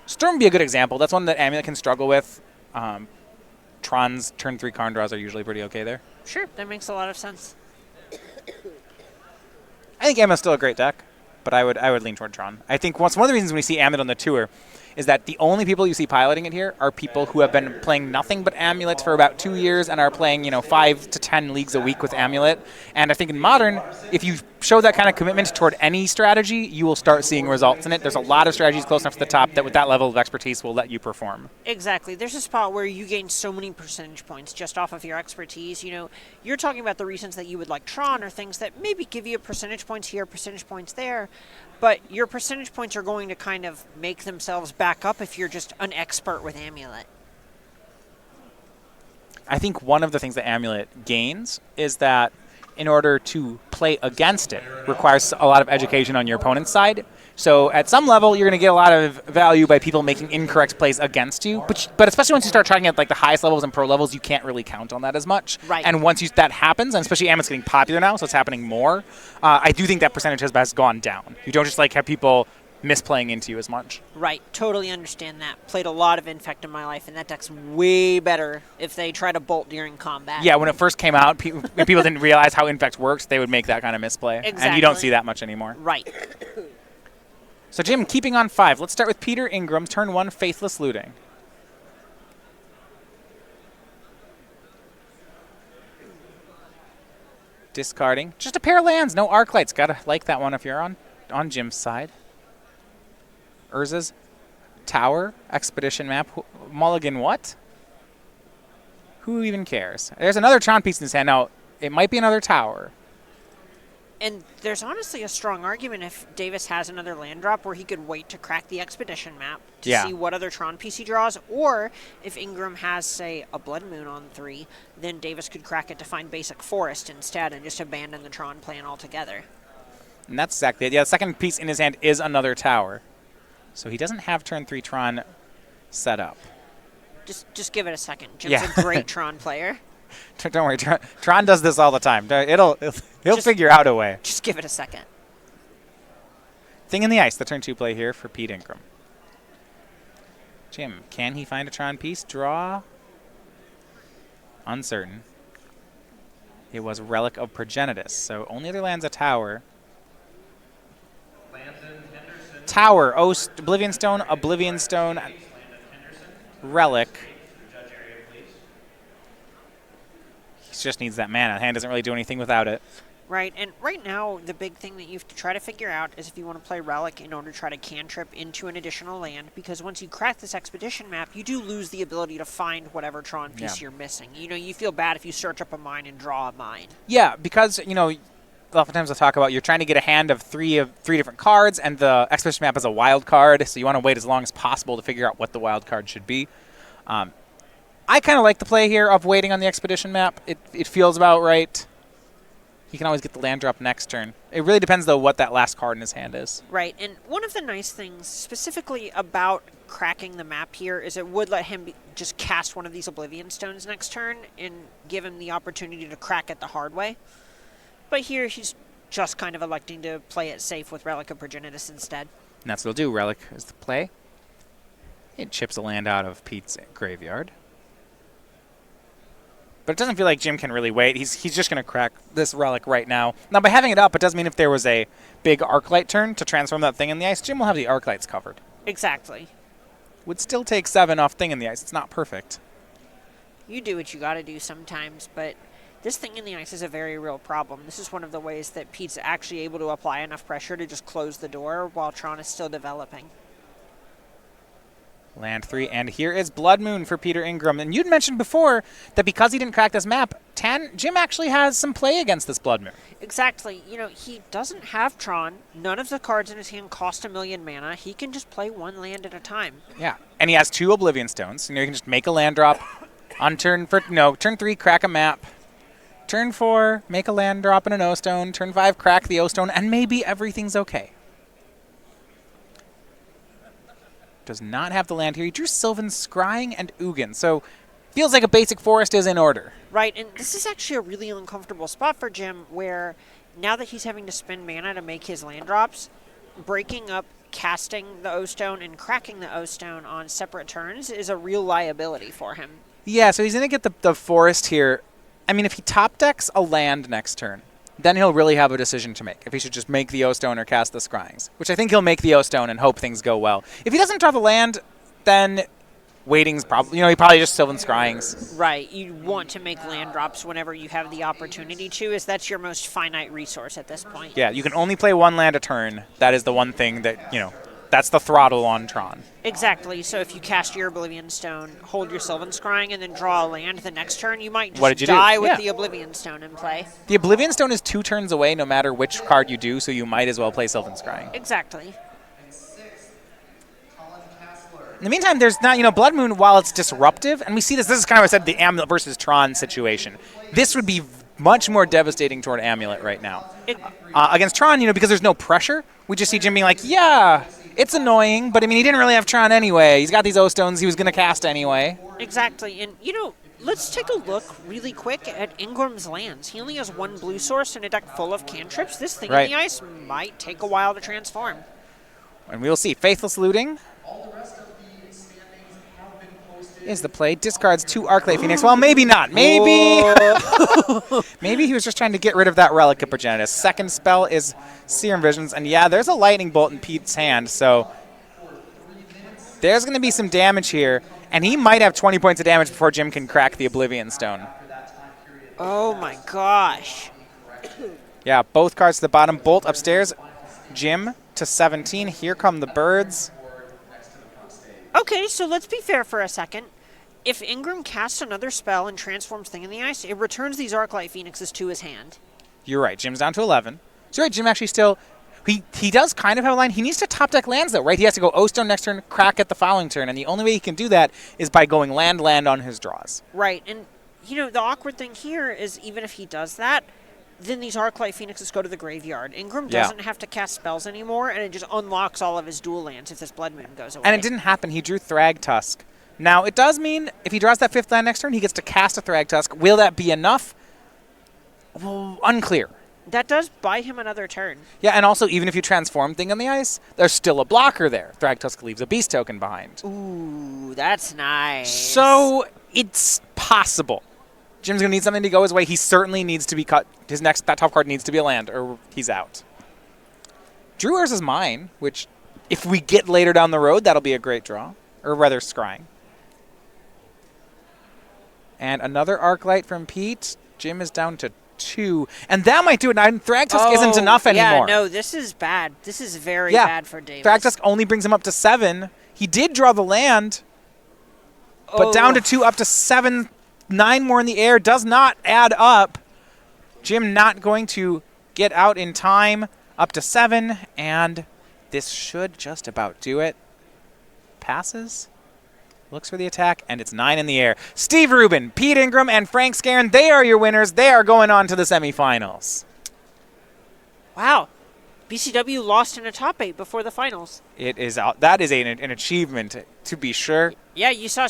Storm would be a good example. That's one that Amulet can struggle with. Tron's turn 3 Karn draws are usually pretty okay there. Sure, that makes a lot of sense. I think Amulet's still a great deck, but I would lean toward Tron. I think one of the reasons when you see Amulet on the tour is that the only people you see piloting it here are people who have been playing nothing but Amulet for about 2 years and are playing, 5 to 10 leagues a week with Amulet. And I think in Modern, if you show that kind of commitment toward any strategy, you will start seeing results in it. There's a lot of strategies close enough to the top that with that level of expertise will let you perform. Exactly. There's a spot where you gain so many percentage points just off of your expertise. You're talking about the reasons that you would like Tron or things that maybe give you percentage points here, percentage points there. But your percentage points are going to kind of make themselves back up if you're just an expert with Amulet. I think one of the things that Amulet gains is that in order to play against it requires a lot of education on your opponent's side. So at some level, you're going to get a lot of value by people making incorrect plays against you. But especially once you start tracking at the highest levels and pro levels, you can't really count on that as much. Right. And once that happens, and especially Amulet's getting popular now, so it's happening more, I do think that percentage has gone down. You don't just have people misplaying into you as much. Right, totally understand that. Played a lot of Infect in my life, and that deck's way better if they try to bolt during combat. Yeah, when it first came out, people didn't realize how Infect works, they would make that kind of misplay. Exactly. And you don't see that much anymore. Right. So Jim, keeping on 5, let's start with Peter Ingram, turn 1, Faithless Looting. Discarding. Just a pair of lands, no Arclights. Gotta like that one if you're on Jim's side. Urza's Tower, Expedition Map. Mulligan what? Who even cares? There's another Tron piece in his hand. Now, it might be another Tower. And there's honestly a strong argument if Davis has another land drop where he could wait to crack the Expedition map to Yeah. see what other Tron piece he draws, or if Ingram has, say, a Blood Moon on 3, then Davis could crack it to find basic Forest instead and just abandon the Tron plan altogether. And that's exactly it. Yeah, the second piece in his hand is another tower. So he doesn't have turn 3 Tron set up. Just give it a second. Jim's Yeah. a great Tron player. Don't worry, Tron does this all the time. He'll Just- figure out a way. Just give it a second. Thing in the Ice, the turn 2 play here for Pete Ingram. Jim, can he find a Tron piece? Draw? Uncertain. It was Relic of Progenitus, so only other land's a tower. Tower, Oblivion Stone, Relic. He just needs that mana. The hand doesn't really do anything without it. Right, and right now, the big thing that you have to try to figure out is if you want to play Relic in order to try to cantrip into an additional land, because once you crack this Expedition map, you do lose the ability to find whatever Tron piece you're missing. You know, you feel bad if you search up a mine and draw a mine. Yeah, because, you know, oftentimes I'll talk about you're trying to get a hand of three different cards, and the Expedition map is a wild card, so you want to wait as long as possible to figure out what the wild card should be. I kind of like the play here of waiting on the Expedition map. It feels about right. He can always get the land drop next turn. It really depends, though, what that last card in his hand is. Right, and one of the nice things specifically about cracking the map here is it would let him just cast one of these Oblivion Stones next turn and give him the opportunity to crack it the hard way. But here he's just kind of electing to play it safe with Relic of Progenitus instead. And that's what he'll do. Relic is the play. It chips a land out of Pete's graveyard. But it doesn't feel like Jim can really wait. He's just going to crack this Relic right now. Now, by having it up, it does mean if there was a big Arclight turn to transform that Thing in the Ice, Jim will have the Arclights covered. Exactly. Would still take 7 off Thing in the Ice. It's not perfect. You do what you got to do sometimes, but this Thing in the Ice is a very real problem. This is one of the ways that Pete's actually able to apply enough pressure to just close the door while Tron is still developing. Land 3, and here is Blood Moon for Peter Ingram. And you'd mentioned before that because he didn't crack this map, Jim actually has some play against this Blood Moon. Exactly. You know, he doesn't have Tron. None of the cards in his hand cost 1,000,000 mana. He can just play one land at a time. Yeah, and he has 2 Oblivion Stones. You know, you can just make a land drop on turn 3, crack a map. Turn 4, make a land drop and an O-Stone. Turn 5, crack the O-Stone, and maybe everything's okay. Does not have the land here. He drew Sylvan Scrying and Ugin, so feels like a basic forest is in order. Right, and this is actually a really uncomfortable spot for Jim where now that he's having to spend mana to make his land drops, breaking up casting the O-Stone and cracking the O-Stone on separate turns is a real liability for him. Yeah, so he's going to get the forest here. I mean, if he top decks a land next turn, then he'll really have a decision to make, if he should just make the O-Stone or cast the Scryings, which I think he'll make the O-Stone and hope things go well. If he doesn't draw the land, then waiting's probably, he probably just Sylvan Scryings. Right, you want to make land drops whenever you have the opportunity to, as that's your most finite resource at this point. Yeah, you can only play one land a turn. That is the one thing that, that's the throttle on Tron. Exactly, so if you cast your Oblivion Stone, hold your Sylvan Scrying, and then draw a land the next turn, you might just die with the Oblivion Stone in play. The Oblivion Stone is 2 turns away no matter which card you do, so you might as well play Sylvan Scrying. Exactly. In the meantime, there's not, Blood Moon, while it's disruptive, and we see this is kind of, I said, the Amulet versus Tron situation. This would be much more devastating toward Amulet right now. Against Tron, because there's no pressure, we just see Jim being like, yeah, it's annoying, but I mean, he didn't really have Tron anyway. He's got these O-Stones he was going to cast anyway. Exactly, and let's take a look really quick at Ingram's lands. He only has 1 blue source and a deck full of cantrips. This Thing in the Ice might take a while to transform. And we will see. Faithless Looting is the play. Discards 2 Arclight Phoenix. Well, maybe not. Maybe maybe he was just trying to get rid of that Relic of Progenitus. Second spell is Serum Visions. And yeah, there's a Lightning Bolt in Pete's hand, so there's going to be some damage here. And he might have 20 points of damage before Jim can crack the Oblivion Stone. Oh my gosh. Yeah, both cards to the bottom. Bolt upstairs. Jim to 17. Here come the birds. Okay, so let's be fair for a second. If Ingram casts another spell and transforms Thing in the Ice, it returns these Arclight Phoenixes to his hand. You're right. Jim's down to 11. So right, Jim actually still, he does kind of have a line. He needs to top deck lands though, right? He has to go O-Stone next turn, crack at the following turn, and the only way he can do that is by going land on his draws. Right, and the awkward thing here is even if he does that, then these Arclight Phoenixes go to the graveyard. Ingram doesn't have to cast spells anymore, and it just unlocks all of his dual lands if this Blood Moon goes away. And it didn't happen. He drew Thragtusk. Now, it does mean if he draws that 5th land next turn, he gets to cast a Thragtusk. Will that be enough? Well, unclear. That does buy him another turn. Yeah, and also, even if you transform Thing on the Ice, there's still a blocker there. Thragtusk leaves a Beast token behind. Ooh, that's nice. So, it's possible. Jim's going to need something to go his way. He certainly needs to be cut. That top card needs to be a land, or he's out. Drew Urza's Mine, which, if we get later down the road, that'll be a great draw. Or rather, scrying. And another Arclight from Pete. Jim is down to 2. And that might do it. Thragtusk isn't enough anymore. Yeah, no, this is bad. This is very bad for Davis. Thragtusk only brings him up to 7. He did draw the land, but down to 2, up to 7. 9 more in the air does not add up. Jim not going to get out in time. Up to 7, and this should just about do it. Passes. Looks for the attack, and it's 9 in the air. Steve Rubin, Pete Ingram, and Frank Skarren, they are your winners. They are going on to the semifinals. Wow. BCW lost in a top 8 before the finals. It is out. That is an achievement, to be sure. Yeah, you saw